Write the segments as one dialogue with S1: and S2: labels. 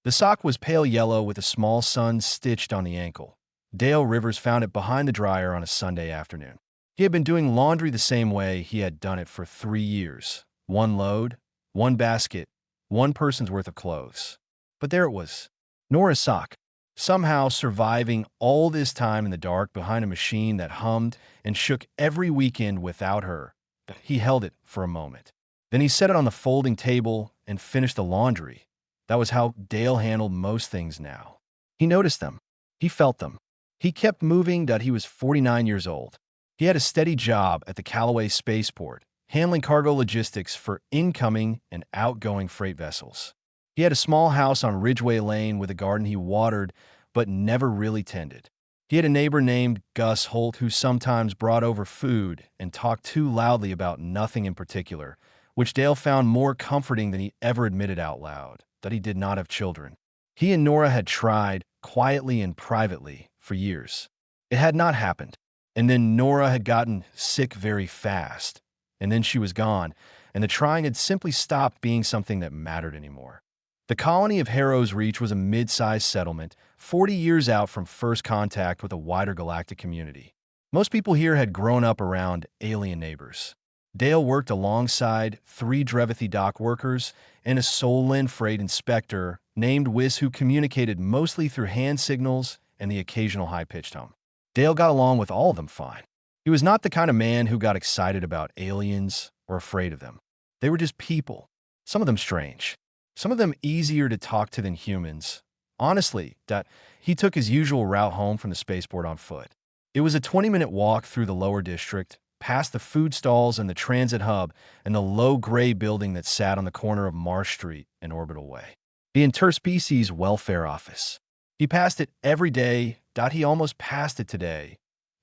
S1: The sock was pale yellow with a small sun stitched on the ankle. Dale Rivers found it behind the dryer on a Sunday afternoon. He had been doing laundry the same way he had done it for 3 years. One load, one basket, one person's worth of clothes. But there it was, Nora's sock, somehow surviving all this time in the dark behind a machine that hummed and shook every weekend without her. He held it for a moment. Then he set it on the folding table and finished the laundry. That was how Dale handled most things now. He noticed them. He felt them. He kept moving that he was 49 years old. He had a steady job at the Callaway spaceport, handling cargo logistics for incoming and outgoing freight vessels. He had a small house on Ridgeway Lane with a garden he watered but never really tended. He had a neighbor named Gus Holt who sometimes brought over food and talked too loudly about nothing in particular, which Dale found more comforting than he ever admitted out loud, that he did not have children. He and Nora had tried, quietly and privately, for years. It had not happened. And then Nora had gotten sick very fast. And then she was gone, and the trying had simply stopped being something that mattered anymore. The colony of Harrow's Reach was a mid-sized settlement, 40 years out from first contact with a wider galactic community. Most people here had grown up around alien neighbors. Dale worked alongside 3 Drevithi dock workers and a Solin freight inspector named Wiss who communicated mostly through hand signals and the occasional high-pitched hum. Dale got along with all of them fine. He was not the kind of man who got excited about aliens or afraid of them. They were just people, some of them strange, some of them easier to talk to than humans. Honestly, that he took his usual route home from the spaceport on foot. It was a 20-minute walk through the lower district, past the food stalls and the transit hub and the low gray building that sat on the corner of Marsh Street and Orbital Way. The Interspecies Welfare Office. He passed it every day. He almost passed it today.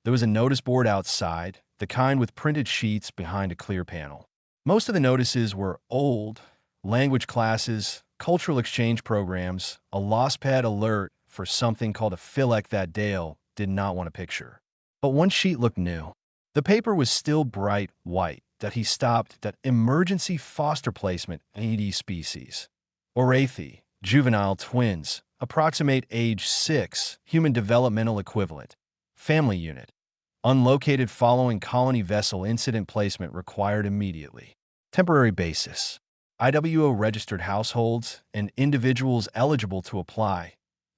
S1: There was a notice board outside, the kind with printed sheets behind a clear panel. Most of the notices were old, language classes, cultural exchange programs, a lost pad alert for something called a Philec that Dale did not want to picture. But one sheet looked new. The paper was still bright white, that he stopped that emergency foster placement AD species. Orathi, juvenile twins, approximate age 6, human developmental equivalent. Family unit. Unlocated following colony vessel incident placement required immediately. Temporary basis. IWO registered households and individuals eligible to apply.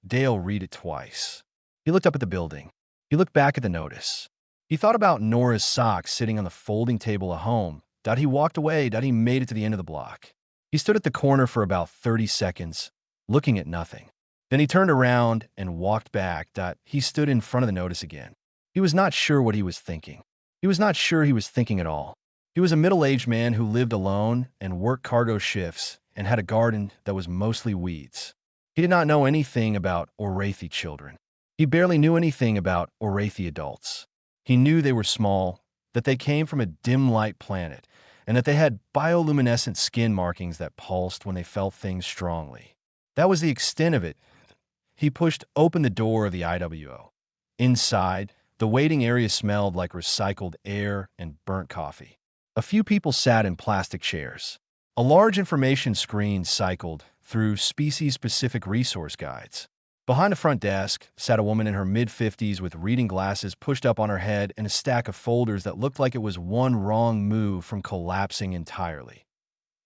S1: Dale read it twice. He looked up at the building. He looked back at the notice. He thought about Nora's socks sitting on the folding table at home. He walked away. He made it to the end of the block. He stood at the corner for about 30 seconds, looking at nothing. Then he turned around and walked back. He stood in front of the notice again. He was not sure what he was thinking. He was not sure he was thinking at all. He was a middle-aged man who lived alone and worked cargo shifts and had a garden that was mostly weeds. He did not know anything about Orathi children. He barely knew anything about Orathi adults. He knew they were small, that they came from a dim-light planet, and that they had bioluminescent skin markings that pulsed when they felt things strongly. That was the extent of it. He pushed open the door of the IWO. Inside, the waiting area smelled like recycled air and burnt coffee. A few people sat in plastic chairs. A large information screen cycled through species-specific resource guides. Behind the front desk sat a woman in her mid-50s with reading glasses pushed up on her head and a stack of folders that looked like it was one wrong move from collapsing entirely.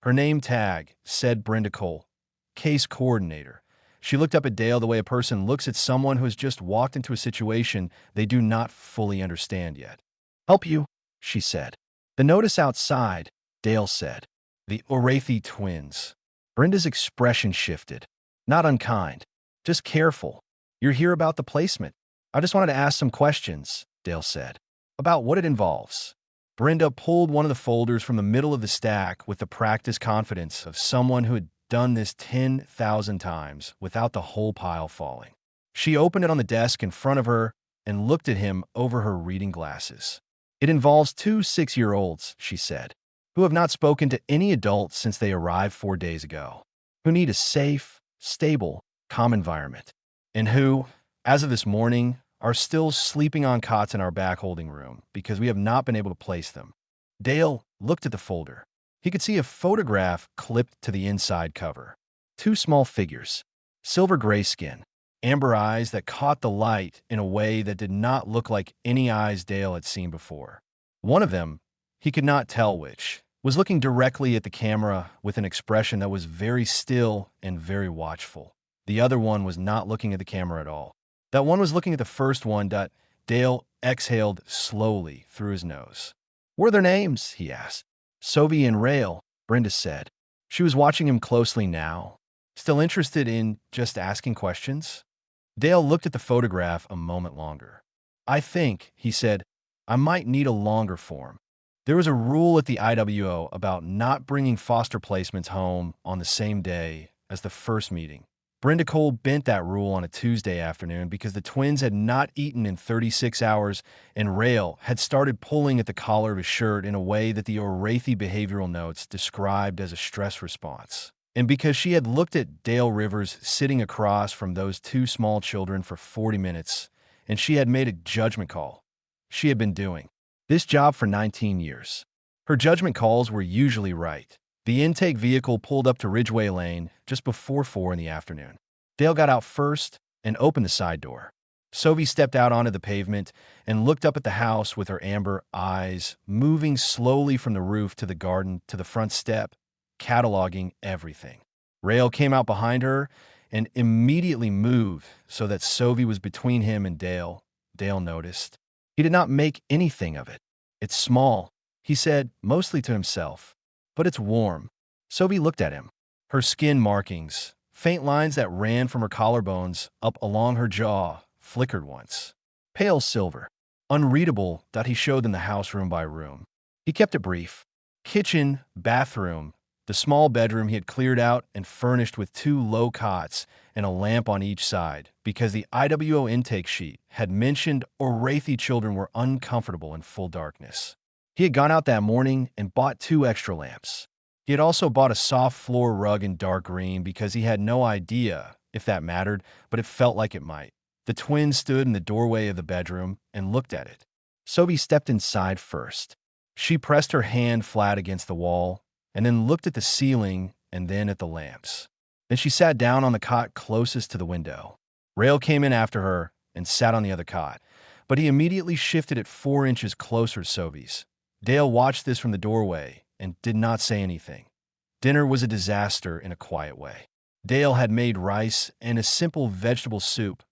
S1: Her name tag said Brenda Cole, case coordinator. She looked up at Dale the way a person looks at someone who has just walked into a situation they do not fully understand yet. "Help you," she said. "The notice outside," Dale said. "The Orathi twins." Brenda's expression shifted. Not unkind. Just careful. "You're here about the placement." "I just wanted to ask some questions," Dale said. "About what it involves." Brenda pulled one of the folders from the middle of the stack with the practiced confidence of someone who had done this 10,000 times without the whole pile falling. She opened it on the desk in front of her and looked at him over her reading glasses. "It involves 2 6-year-olds," she said, "who have not spoken to any adult since they arrived 4 days ago, who need a safe, stable, calm environment, and who, as of this morning, are still sleeping on cots in our back holding room because we have not been able to place them." Dale looked at the folder. He could see a photograph clipped to the inside cover. 2 small figures. silver gray skin, amber eyes that caught the light in a way that did not look like any eyes Dale had seen before. One of them, he could not tell which, was looking directly at the camera with an expression that was very still and very watchful. The other one was not looking at the camera at all. That one was looking at the first one. Dale exhaled slowly through his nose. "What are their names?" he asked. "Sovie and Rail," Brenda said. She was watching him closely now, still interested in just asking questions. Dale looked at the photograph a moment longer. "I think," he said, "I might need a longer form. There was a rule at the IWO about not bringing foster placements home on the same day as the first meeting. Brenda Cole bent that rule on a Tuesday afternoon because the twins had not eaten in 36 hours, and Rail had started pulling at the collar of his shirt in a way that the Orathi behavioral notes described as a stress response. And because she had looked at Dale Rivers sitting across from those two small children for 40 minutes, and she had made a judgment call. She had been doing this job for 19 years. Her judgment calls were usually right. The intake vehicle pulled up to Ridgeway Lane just before 4 in the afternoon. Dale got out first and opened the side door. Sovie stepped out onto the pavement and looked up at the house with her amber eyes, moving slowly from the roof to the garden to the front step, cataloging everything. Rail came out behind her and immediately moved so that Sovie was between him and Dale. Dale noticed. He did not make anything of it. "It's small," he said, mostly to himself, "but it's warm." Sovie looked at him. Her skin markings, faint lines that ran from her collarbones up along her jaw, flickered once. Pale silver, unreadable, that he showed them the house room by room. He kept it brief. Kitchen, bathroom, the small bedroom he had cleared out and furnished with 2 low cots and a lamp on each side, because the IWO intake sheet had mentioned Orathi children were uncomfortable in full darkness. He had gone out that morning and bought 2 extra lamps. He had also bought a soft floor rug in dark green because he had no idea if that mattered, but it felt like it might. The twins stood in the doorway of the bedroom and looked at it. Sovie stepped inside first. She pressed her hand flat against the wall and then looked at the ceiling and then at the lamps. Then she sat down on the cot closest to the window. Rail came in after her and sat on the other cot, but he immediately shifted it 4 inches closer to Sovie's. Dale watched this from the doorway and did not say anything. Dinner was a disaster in a quiet way. Dale had made rice and a simple vegetable soup.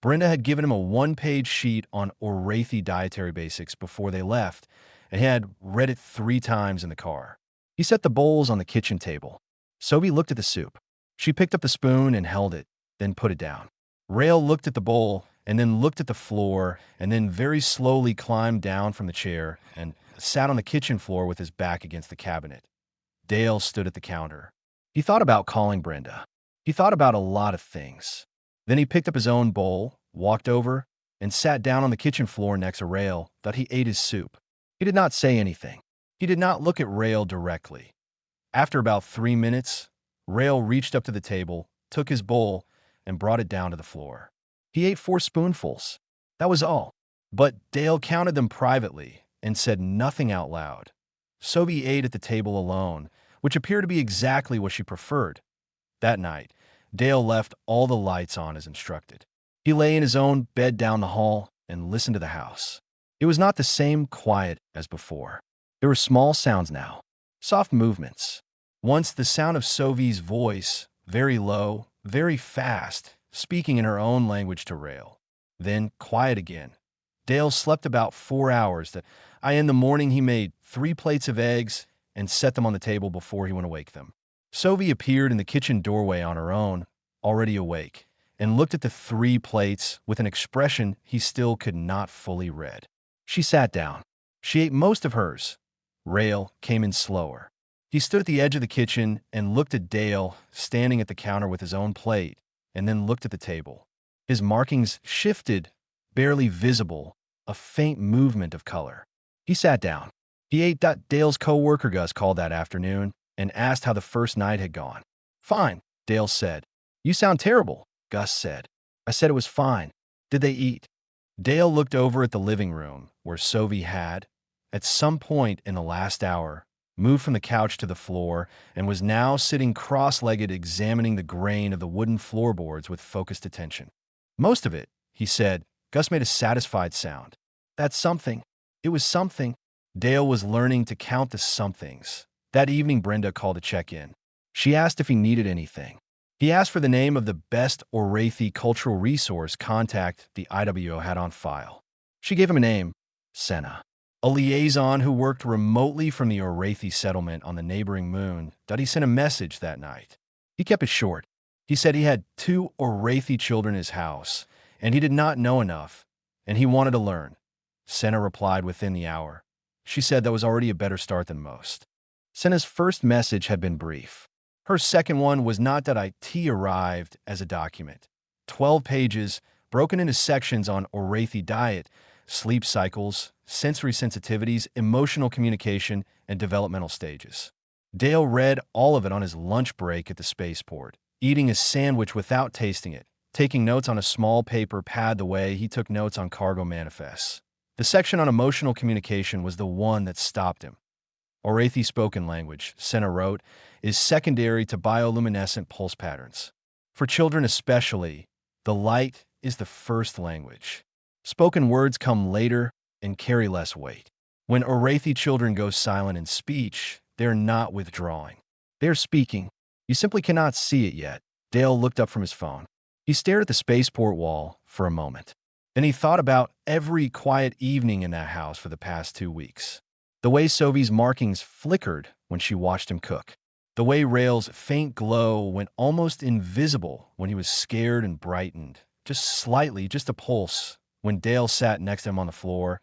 S1: Brenda had given him a 1-page sheet on Orathi dietary basics before they left, and he had read it 3 times in the car. He set the bowls on the kitchen table. Sovie looked at the soup. She picked up the spoon and held it, then put it down. Rail looked at the bowl and then looked at the floor and then very slowly climbed down from the chair and sat on the kitchen floor with his back against the cabinet. Dale stood at the counter. He thought about calling Brenda. He thought about a lot of things. Then he picked up his own bowl, walked over, and sat down on the kitchen floor next to Rail that he ate his soup. He did not say anything. He did not look at Rail directly. After about 3 minutes, Rail reached up to the table, took his bowl, and brought it down to the floor. He ate 4 spoonfuls. That was all. But Dale counted them privately and said nothing out loud. Sovie ate at the table alone, which appeared to be exactly what she preferred. That night, Dale left all the lights on as instructed. He lay in his own bed down the hall and listened to the house. It was not the same quiet as before. There were small sounds now, soft movements. Once the sound of Sovie's voice, very low, very fast, speaking in her own language to Rail. Then quiet again. Dale slept about 4 hours. In the morning he made 3 plates of eggs and set them on the table before he went to wake them. Sovie appeared in the kitchen doorway on her own, already awake, and looked at the 3 plates with an expression he still could not fully read. She sat down. She ate most of hers. Rail came in slower. He stood at the edge of the kitchen and looked at Dale standing at the counter with his own plate, and then looked at the table. His markings shifted, barely visible, a faint movement of color. He sat down. He ate. Dale's co-worker Gus called that afternoon and asked how the first night had gone. "Fine," Dale said. "You sound terrible," Gus said. "I said it was fine. Did they eat?" Dale looked over at the living room where Sovie had, at some point in the last hour, moved from the couch to the floor, and was now sitting cross-legged examining the grain of the wooden floorboards with focused attention. Most of it, he said. Gus made a satisfied sound. That's something. It was something. Dale was learning to count the somethings. That evening, Brenda called to check in. She asked if he needed anything. He asked for the name of the best Orathe cultural resource contact the IWO had on file. She gave him a name, Senna, a liaison who worked remotely from the Orathe settlement on the neighboring moon. He sent a message that night. He kept it short. He said he had 2 Orathe children in his house, and he did not know enough, and he wanted to learn. Senna replied within the hour. She said that was already a better start than most. Senna's first message had been brief. Her second one was not that IT arrived as a document. 12 pages, broken into sections on Orathe diet, sleep cycles, sensory sensitivities, emotional communication, and developmental stages. Dale read all of it on his lunch break at the spaceport, eating a sandwich without tasting it, taking notes on a small paper pad the way he took notes on cargo manifests. The section on emotional communication was the one that stopped him. Orathe spoken language, Senna wrote, is secondary to bioluminescent pulse patterns. For children especially, the light is the first language. Spoken words come later and carry less weight. When Orathe children go silent in speech, they're not withdrawing. They're speaking. You simply cannot see it yet. Dale looked up from his phone. He stared at the spaceport wall for a moment. Then he thought about every quiet evening in that house for the past 2 weeks. The way Sovi's markings flickered when she watched him cook. The way Rail's faint glow went almost invisible when he was scared and brightened, just slightly, just a pulse, when Dale sat next to him on the floor.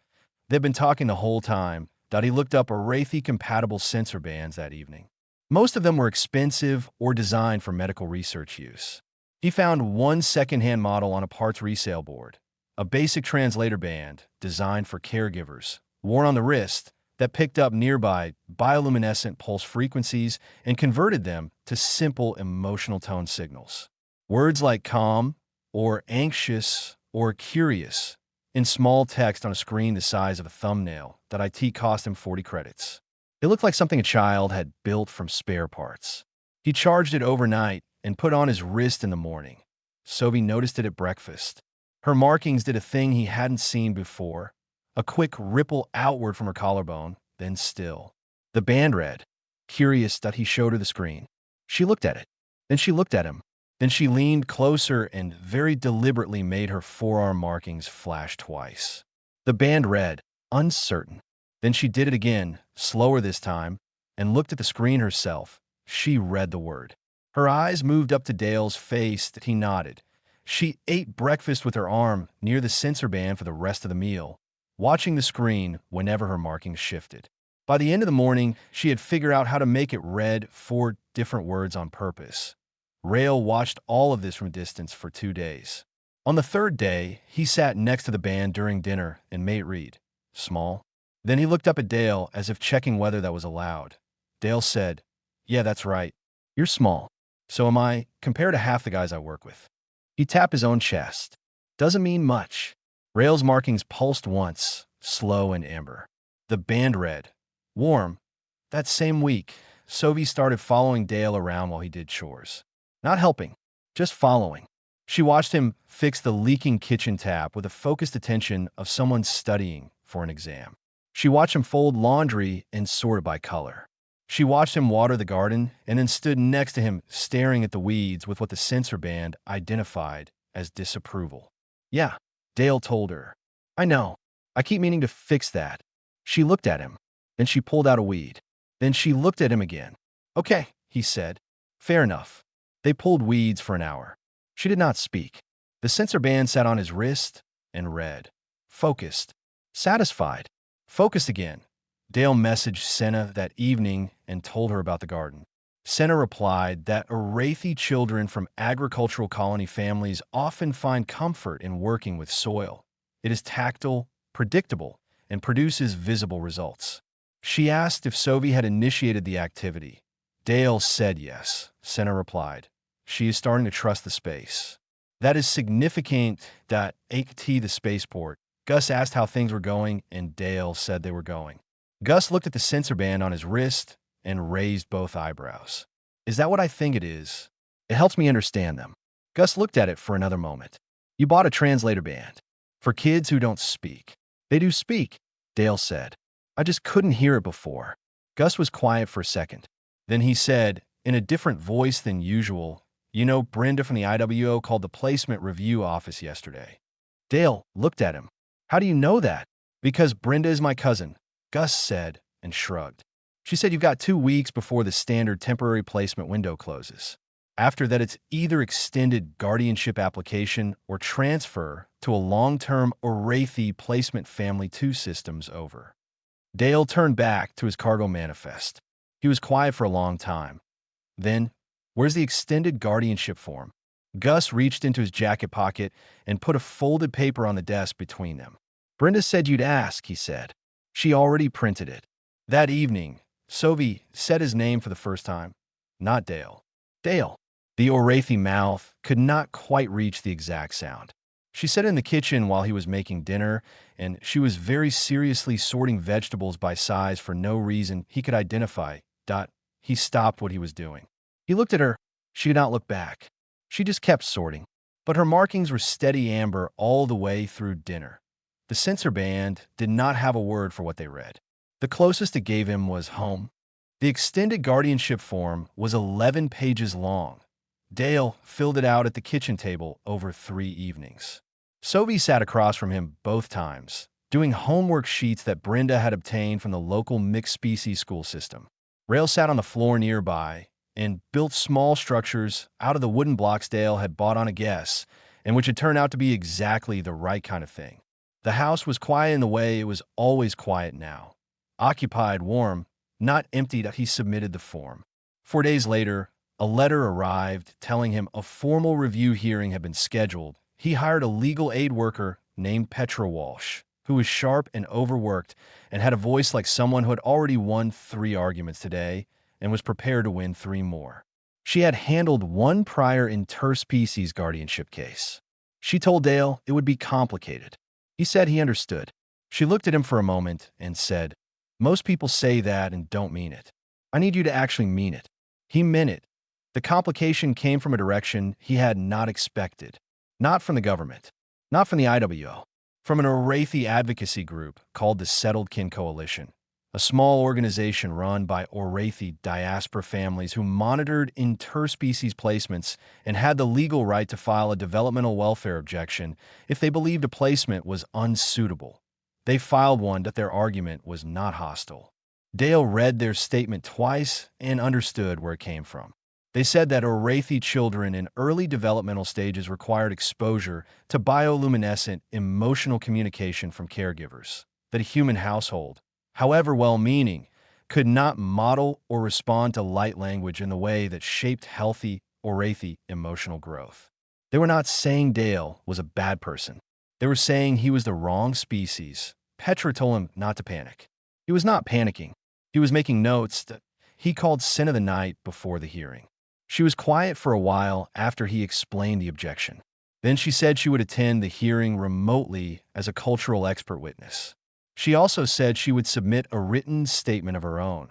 S1: They'd been talking the whole time. He looked up Orathe-compatible sensor bands that evening. Most of them were expensive or designed for medical research use. He found one second-hand model on a parts resale board, a basic translator band designed for caregivers, worn on the wrist, that picked up nearby bioluminescent pulse frequencies and converted them to simple emotional tone signals. Words like calm, or anxious, or curious, in small text on a screen the size of a thumbnail. That IT cost him 40 credits. It looked like something a child had built from spare parts. He charged it overnight and put on his wrist in the morning. Sovi noticed it at breakfast. Her markings did a thing he hadn't seen before. A quick ripple outward from her collarbone, then still. The band read, curious. He showed her the screen. She looked at it. Then she looked at him. Then she leaned closer and very deliberately made her forearm markings flash twice. The band read, uncertain. Then she did it again, slower this time, and looked at the screen herself. She read the word. Her eyes moved up to Dale's face. He nodded. She ate breakfast with her arm near the sensor band for the rest of the meal, watching the screen whenever her markings shifted. By the end of the morning, she had figured out how to make it read 4 different words on purpose. Rail watched all of this from a distance for 2 days. On the 3rd day, he sat next to the band during dinner and made it read, small. Then he looked up at Dale as if checking whether that was allowed. Dale said, yeah, that's right. You're small. So am I, compared to half the guys I work with. He tapped his own chest. Doesn't mean much. Rail's markings pulsed once, slow and amber. The band read, warm. That same week, Sovi started following Dale around while he did chores. Not helping, just following. She watched him fix the leaking kitchen tap with the focused attention of someone studying for an exam. She watched him fold laundry and sort it by color. She watched him water the garden and then stood next to him staring at the weeds with what the sensor band identified as disapproval. Yeah, Dale told her. I know. I keep meaning to fix that. She looked at him. Then she pulled out a weed. Then she looked at him again. Okay, he said. Fair enough. They pulled weeds for an hour. She did not speak. The sensor band sat on his wrist and read. Focused. Satisfied. Focused again. Dale messaged Senna that evening and told her about the garden. Senna replied that Orathe children from agricultural colony families often find comfort in working with soil. It is tactile, predictable, and produces visible results. She asked if Sovi had initiated the activity. Dale said yes. Senna replied, she is starting to trust the space. That is significant. At the spaceport, Gus asked how things were going, and Dale said they were going. Gus looked at the sensor band on his wrist and raised both eyebrows. Is that what I think it is? It helps me understand them. Gus looked at it for another moment. You bought a translator band. For kids who don't speak. They do speak, Dale said. I just couldn't hear it before. Gus was quiet for a second. Then he said, in a different voice than usual, you know, Brenda from the IWO called the placement review office yesterday. Dale looked at him. How do you know that? Because Brenda is my cousin, Gus said and shrugged. She said you've got 2 weeks before the standard temporary placement window closes. After that, it's either extended guardianship application or transfer to a long-term Orathi placement family 2 systems over. Dale turned back to his cargo manifest. He was quiet for a long time. Then, where's the extended guardianship form? Gus reached into his jacket pocket and put a folded paper on the desk between them. Brenda said you'd ask, he said. She already printed it. That evening, Sovi said his name for the first time. Not Dale. Dale. The Orathi mouth could not quite reach the exact sound. She sat in the kitchen while he was making dinner, and she was very seriously sorting vegetables by size for no reason he could identify. He stopped what he was doing. He looked at her. She did not look back. She just kept sorting. But her markings were steady amber all the way through dinner. The censor band did not have a word for what they read. The closest it gave him was home. The extended guardianship form was 11 pages long. Dale filled it out at the kitchen table over 3 evenings. Sovi sat across from him both times, doing homework sheets that Brenda had obtained from the local mixed-species school system. Rail sat on the floor nearby and built small structures out of the wooden blocks Dale had bought on a guess, and which had turned out to be exactly the right kind of thing. The house was quiet in the way it was always quiet now. Occupied, warm, not emptied. He submitted the form. 4 days later, a letter arrived telling him a formal review hearing had been scheduled. He hired a legal aid worker named Petra Walsh, who was sharp and overworked and had a voice like someone who had already won 3 arguments today and was prepared to win 3 more. She had handled 1 prior interspecies guardianship case. She told Dale it would be complicated. He said he understood. She looked at him for a moment and said, most people say that and don't mean it. I need you to actually mean it. He meant it. The complication came from a direction he had not expected. Not from the government. Not from the IWO. From an Orathi advocacy group called the Settled Kin Coalition, a small organization run by Orathi diaspora families who monitored interspecies placements and had the legal right to file a developmental welfare objection if they believed a placement was unsuitable. They filed one that their argument was not hostile. Dale read their statement twice and understood where it came from. They said that Orathi children in early developmental stages required exposure to bioluminescent emotional communication from caregivers, that a human household, however well-meaning, could not model or respond to light language in the way that shaped healthy Orathi emotional growth. They were not saying Dale was a bad person. They were saying he was the wrong species. Petra told him not to panic. He was not panicking. He was making notes that he called sin of the night before the hearing. She was quiet for a while after he explained the objection. Then she said she would attend the hearing remotely as a cultural expert witness. She also said she would submit a written statement of her own.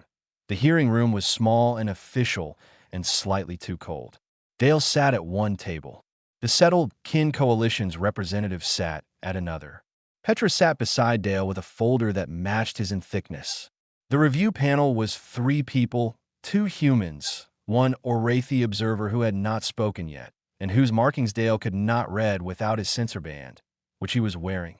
S1: The hearing room was small and official and slightly too cold. Dale sat at one table. The Settled Kin Coalition's representative sat at another. Petra sat beside Dale with a folder that matched his in thickness. The review panel was 3 people, 2 humans, 1 Orathi observer who had not spoken yet, and whose markings Dale could not read without his sensor band, which he was wearing.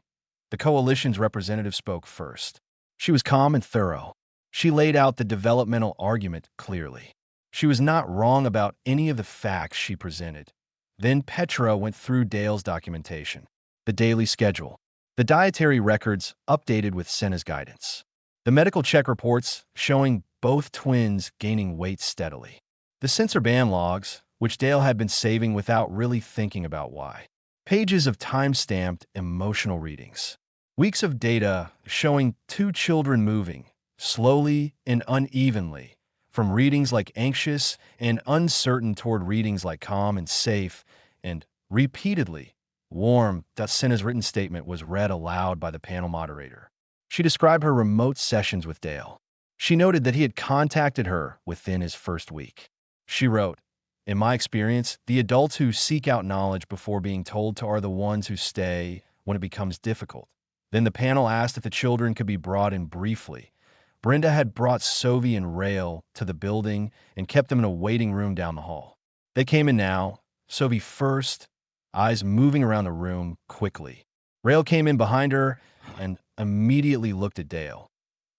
S1: The coalition's representative spoke first. She was calm and thorough. She laid out the developmental argument clearly. She was not wrong about any of the facts she presented. Then Petra went through Dale's documentation, the daily schedule, the dietary records updated with Senna's guidance, the medical check reports showing both twins gaining weight steadily, the sensor band logs, which Dale had been saving without really thinking about why, pages of time-stamped emotional readings, weeks of data showing 2 children moving, slowly and unevenly, from readings like anxious and uncertain toward readings like calm and safe, and repeatedly warm. Senna's written statement was read aloud by the panel moderator. She described her remote sessions with Dale. She noted that he had contacted her within his first week. She wrote, "In my experience, the adults who seek out knowledge before being told to are the ones who stay when it becomes difficult." Then the panel asked if the children could be brought in briefly. Brenda had brought Sophie and Rael to the building and kept them in a waiting room down the hall. They came in now, Sophie first, eyes moving around the room quickly. Rael came in behind her and immediately looked at Dale.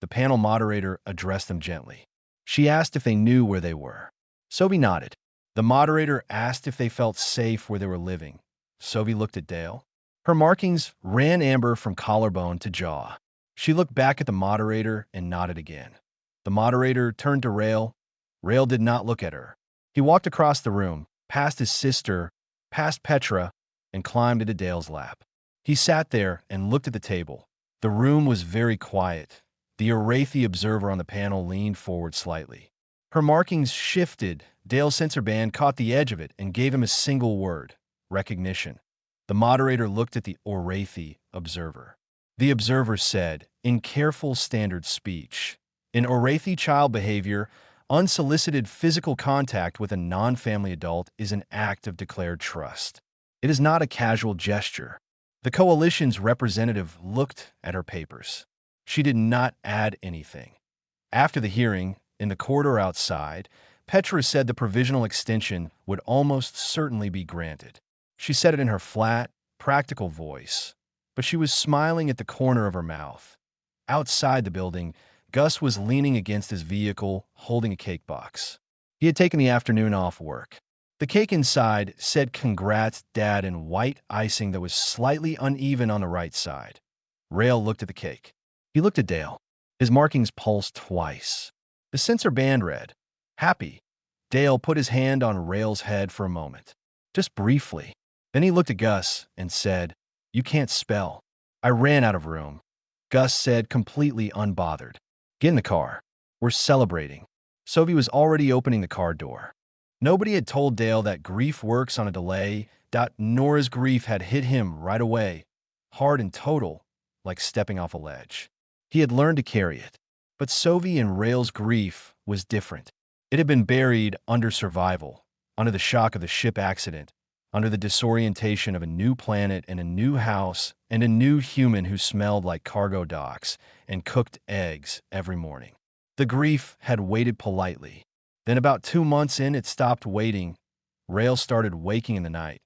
S1: The panel moderator addressed them gently. She asked if they knew where they were. Sophie nodded. The moderator asked if they felt safe where they were living. Sophie looked at Dale. Her markings ran amber from collarbone to jaw. She looked back at the moderator and nodded again. The moderator turned to Rael. Rael did not look at her. He walked across the room, past his sister, past Petra, and climbed into Dale's lap. He sat there and looked at the table. The room was very quiet. The Arathi observer on the panel leaned forward slightly. Her markings shifted. Dale's sensor band caught the edge of it and gave him a single word: recognition. The moderator looked at the Arathi observer. The observer said, in careful standard speech, "In Arathi child behavior, unsolicited physical contact with a non-family adult is an act of declared trust. It is not a casual gesture." The coalition's representative looked at her papers. She did not add anything. After the hearing, in the corridor outside, Petra said the provisional extension would almost certainly be granted. She said it in her flat, practical voice, but she was smiling at the corner of her mouth. Outside the building, Gus was leaning against his vehicle, holding a cake box. He had taken the afternoon off work. The cake inside said "Congrats, Dad" in white icing that was slightly uneven on the right side. Rael looked at the cake. He looked at Dale. His markings pulsed twice. The sensor band read, "Happy." Dale put his hand on Rael's head for a moment, just briefly. Then he looked at Gus and said, "You can't spell." "I ran out of room," Gus said, completely unbothered. "Get in the car. We're celebrating." Sophie was already opening the car door. Nobody had told Dale that grief works on a delay. Nora's grief had hit him right away, hard and total, like stepping off a ledge. He had learned to carry it. But Sophie and Rael's grief was different. It had been buried under survival, under the shock of the ship accident, under the disorientation of a new planet and a new house and a new human who smelled like cargo docks and cooked eggs every morning. The grief had waited politely. Then about 2 months in, it stopped waiting. Rael started waking in the night,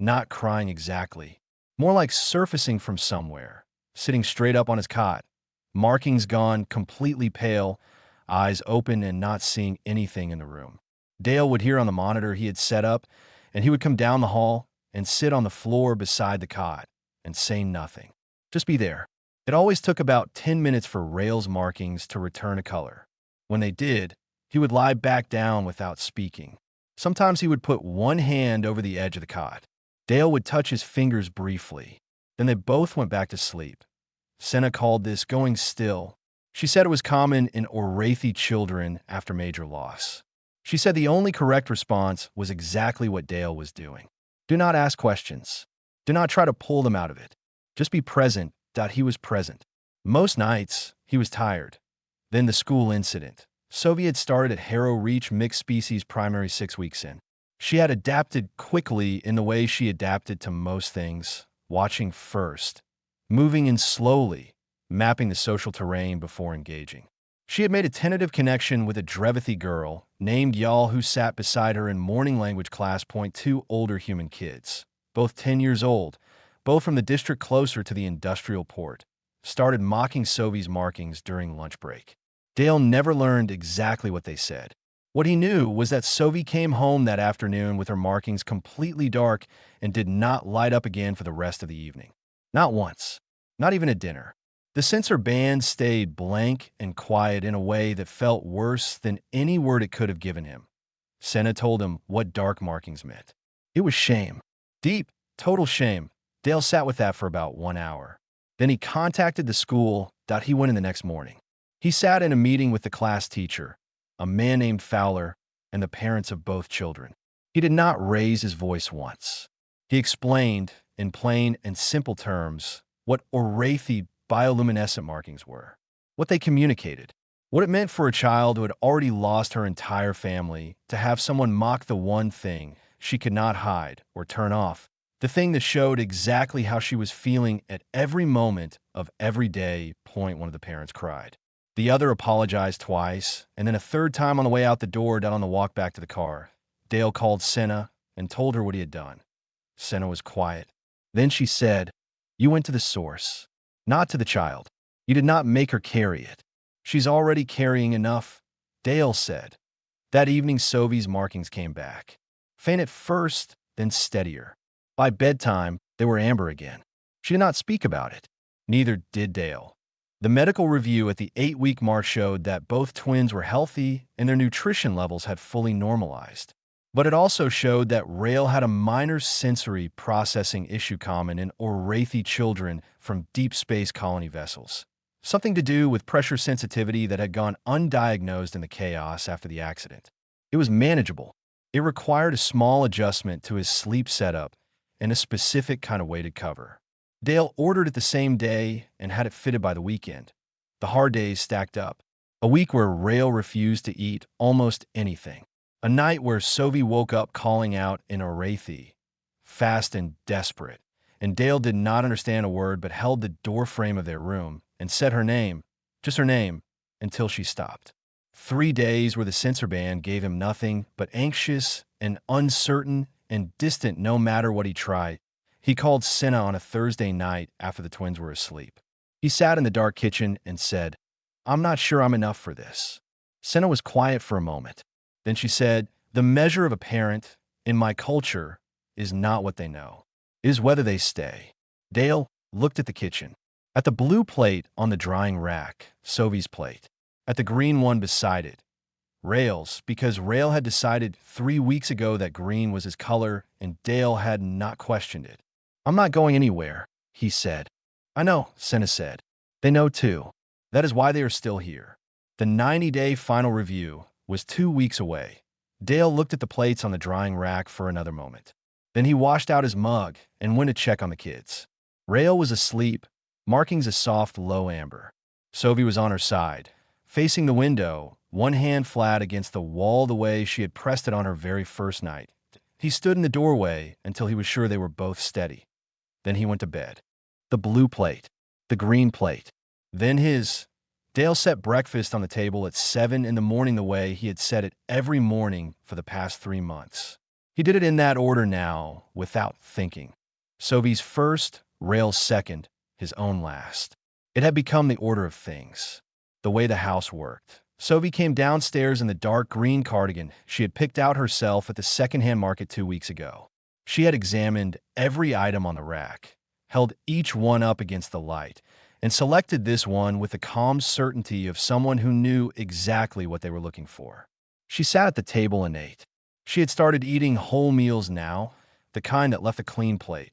S1: not crying exactly, more like surfacing from somewhere, sitting straight up on his cot, markings gone, completely pale, eyes open and not seeing anything in the room. Dale would hear on the monitor he had set up, and he would come down the hall and sit on the floor beside the cot and say nothing. Just be there. It always took about 10 minutes for Rael's markings to return to color. When they did, he would lie back down without speaking. Sometimes he would put one hand over the edge of the cot. Dale would touch his fingers briefly. Then they both went back to sleep. Senna called this going still. She said it was common in Arathi children after major loss. She said the only correct response was exactly what Dale was doing. Do not ask questions. Do not try to pull them out of it. Just be present. He was present. Most nights, he was tired. Then the school incident. Sophie had started at Harrow Reach Mixed Species Primary 6 weeks in. She had adapted quickly in the way she adapted to most things, watching first, moving in slowly, mapping the social terrain before engaging. She had made a tentative connection with a Drevathi girl named Yal who sat beside her in morning language class. 2 older human kids, both 10 years old, both from the district closer to the industrial port, started mocking Sophie's markings during lunch break. Dale never learned exactly what they said. What he knew was that Sophie came home that afternoon with her markings completely dark and did not light up again for the rest of the evening. Not once. Not even at dinner. The sensor band stayed blank and quiet in a way that felt worse than any word it could have given him. Senna told him what dark markings meant. It was shame. Deep, total shame. Dale sat with that for about 1 hour. Then he contacted the school. He went in the next morning. He sat in a meeting with the class teacher, a man named Fowler, and the parents of both children. He did not raise his voice once. He explained, in plain and simple terms, what Arathi bioluminescent markings were, what they communicated, what it meant for a child who had already lost her entire family to have someone mock the one thing she could not hide or turn off, the thing that showed exactly how she was feeling at every moment of every day. Point one of the parents cried. The other apologized twice, and then a third time on the way out the door down on the walk back to the car. Dale called Senna and told her what he had done. Senna was quiet. Then she said, "You went to the source, not to the child. You did not make her carry it. She's already carrying enough," Dale said. That evening, Sophie's markings came back. Faint at first, then steadier. By bedtime, they were amber again. She did not speak about it. Neither did Dale. The medical review at the 8-week mark showed that both twins were healthy and their nutrition levels had fully normalized. But it also showed that Rael had a minor sensory processing issue common in Orathi children from deep space colony vessels. Something to do with pressure sensitivity that had gone undiagnosed in the chaos after the accident. It was manageable. It required a small adjustment to his sleep setup and a specific kind of weighted cover. Dale ordered it the same day and had it fitted by the weekend. The hard days stacked up. A week where Rael refused to eat almost anything. A night where Sophie woke up calling out in Orathi, fast and desperate, and Dale did not understand a word but held the doorframe of their room and said her name, just her name, until she stopped. 3 days where the sensor band gave him nothing but anxious and uncertain and distant no matter what he tried. He called Senna on a Thursday night after the twins were asleep. He sat in the dark kitchen and said, "I'm not sure I'm enough for this." Senna was quiet for a moment. Then she said, "The measure of a parent, in my culture, is not what they know. It is whether they stay." Dale looked at the kitchen. At the blue plate on the drying rack, Sophie's plate. At the green one beside it, Rael's, because Rael had decided 3 weeks ago that green was his color, and Dale had not questioned it. "I'm not going anywhere," he said. "I know," Senna said. "They know too. That is why they are still here." The 90-day final review was 2 weeks away. Dale looked at the plates on the drying rack for another moment. Then he washed out his mug and went to check on the kids. Rael was asleep, markings a soft, low amber. Sophie was on her side, facing the window, one hand flat against the wall the way she had pressed it on her very first night. He stood in the doorway until he was sure they were both steady. Then he went to bed. The blue plate, the green plate, then his. Dale set breakfast on the table at 7 in the morning the way he had set it every morning for the past 3 months. He did it in that order now, without thinking. Sophie's first, Rael's second, his own last. It had become the order of things, the way the house worked. Sophie came downstairs in the dark green cardigan she had picked out herself at the secondhand market 2 weeks ago. She had examined every item on the rack, held each one up against the light, and selected this one with the calm certainty of someone who knew exactly what they were looking for. She sat at the table and ate. She had started eating whole meals now, the kind that left a clean plate.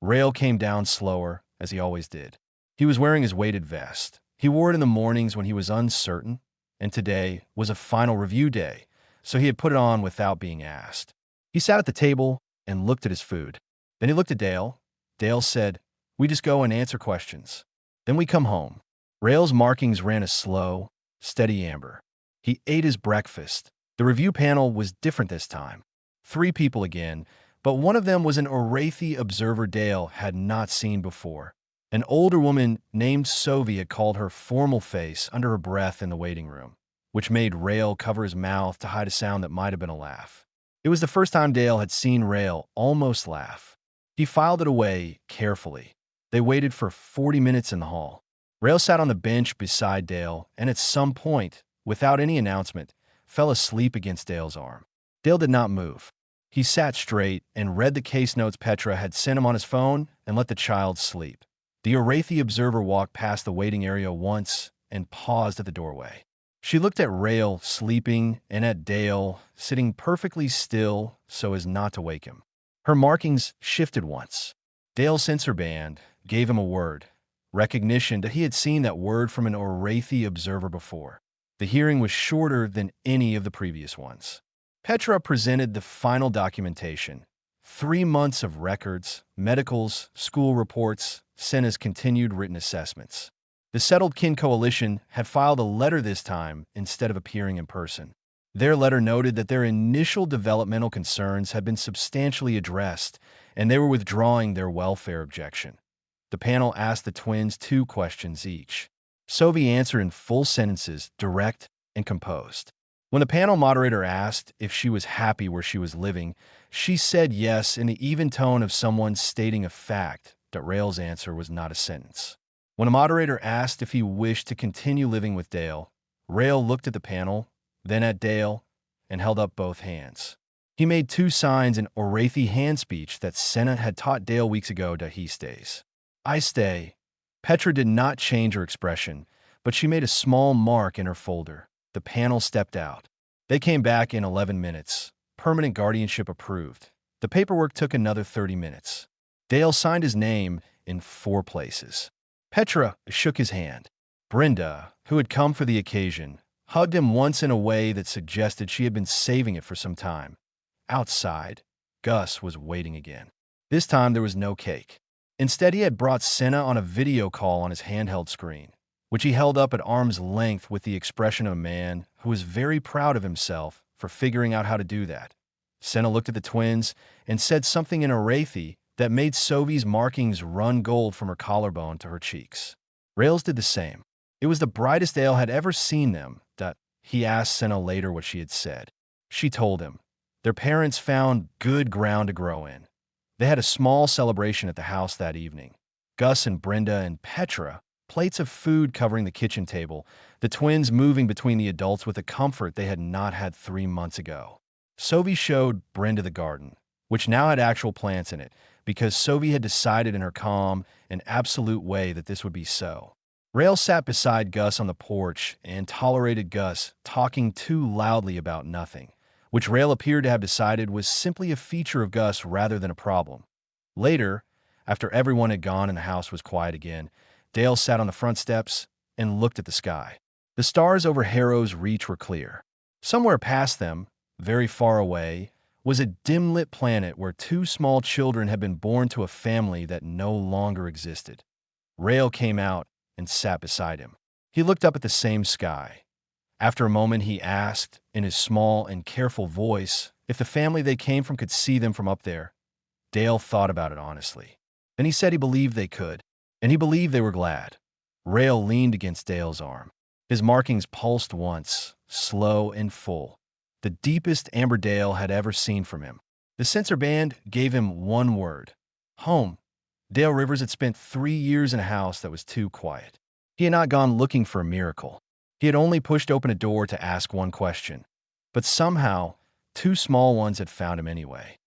S1: Rael came down slower, as he always did. He was wearing his weighted vest. He wore it in the mornings when he was uncertain, and today was a final review day, so he had put it on without being asked. He sat at the table and looked at his food. Then he looked at Dale. Dale said, "We just go and answer questions. Then we come home." Rael's markings ran a slow, steady amber. He ate his breakfast. The review panel was different this time. 3 people again, but one of them was an Orathi observer Dale had not seen before. An older woman named Sophie had called her formal face under her breath in the waiting room, which made Rael cover his mouth to hide a sound that might have been a laugh. It was the first time Dale had seen Rael almost laugh. He filed it away carefully. They waited for 40 minutes in the hall. Rael sat on the bench beside Dale and at some point, without any announcement, fell asleep against Dale's arm. Dale did not move. He sat straight and read the case notes Petra had sent him on his phone and let the child sleep. The Orathi observer walked past the waiting area once and paused at the doorway. She looked at Rael sleeping and at Dale sitting perfectly still so as not to wake him. Her markings shifted once. Dale's sensor band gave him a word, recognition that he had seen that word from an Orathi observer before. The hearing was shorter than any of the previous ones. Petra presented the final documentation. 3 months of records, medicals, school reports, Senna's continued written assessments. The Settled Kin Coalition had filed a letter this time instead of appearing in person. Their letter noted that their initial developmental concerns had been substantially addressed, and they were withdrawing their welfare objection. The panel asked the twins 2 questions each. Sophie answered in full sentences, direct and composed. When the panel moderator asked if she was happy where she was living, she said yes in the even tone of someone stating a fact. That Rael's answer was not a sentence. When a moderator asked if he wished to continue living with Dale, Rael looked at the panel, then at Dale, and held up both hands. He made 2 signs in Orathi hand speech that Senna had taught Dale weeks ago that he stays. I stay. Petra did not change her expression, but she made a small mark in her folder. The panel stepped out. They came back in 11 minutes. Permanent guardianship approved. The paperwork took another 30 minutes. Dale signed his name in 4 places. Petra shook his hand. Brenda, who had come for the occasion, hugged him once in a way that suggested she had been saving it for some time. Outside, Gus was waiting again. This time there was no cake. Instead, he had brought Senna on a video call on his handheld screen, which he held up at arm's length with the expression of a man who was very proud of himself for figuring out how to do that. Senna looked at the twins and said something in Orathi that made Sophie's markings run gold from her collarbone to her cheeks. Rails did the same. It was the brightest Dale had ever seen them. He asked Senna later what she had said. She told him. Their parents found good ground to grow in. They had a small celebration at the house that evening. Gus and Brenda and Petra, plates of food covering the kitchen table, the twins moving between the adults with a comfort they had not had 3 months ago. Sophie showed Brenda the garden, which now had actual plants in it, because Sophie had decided in her calm and absolute way that this would be so. Rael sat beside Gus on the porch and tolerated Gus talking too loudly about nothing, which Rael appeared to have decided was simply a feature of Gus rather than a problem. Later, after everyone had gone and the house was quiet again, Dale sat on the front steps and looked at the sky. The stars over Harrow's Reach were clear. Somewhere past them, very far away, was a dim-lit planet where 2 small children had been born to a family that no longer existed. Rael came out and sat beside him. He looked up at the same sky. After a moment, he asked, in his small and careful voice, if the family they came from could see them from up there. Dale thought about it honestly. Then he said he believed they could, and he believed they were glad. Rael leaned against Dale's arm. His markings pulsed once, slow and full, the deepest amber Dale had ever seen from him. The sensor band gave him one word: home. Dale Rivers had spent 3 years in a house that was too quiet. He had not gone looking for a miracle. He had only pushed open a door to ask one question. But somehow, 2 small ones had found him anyway.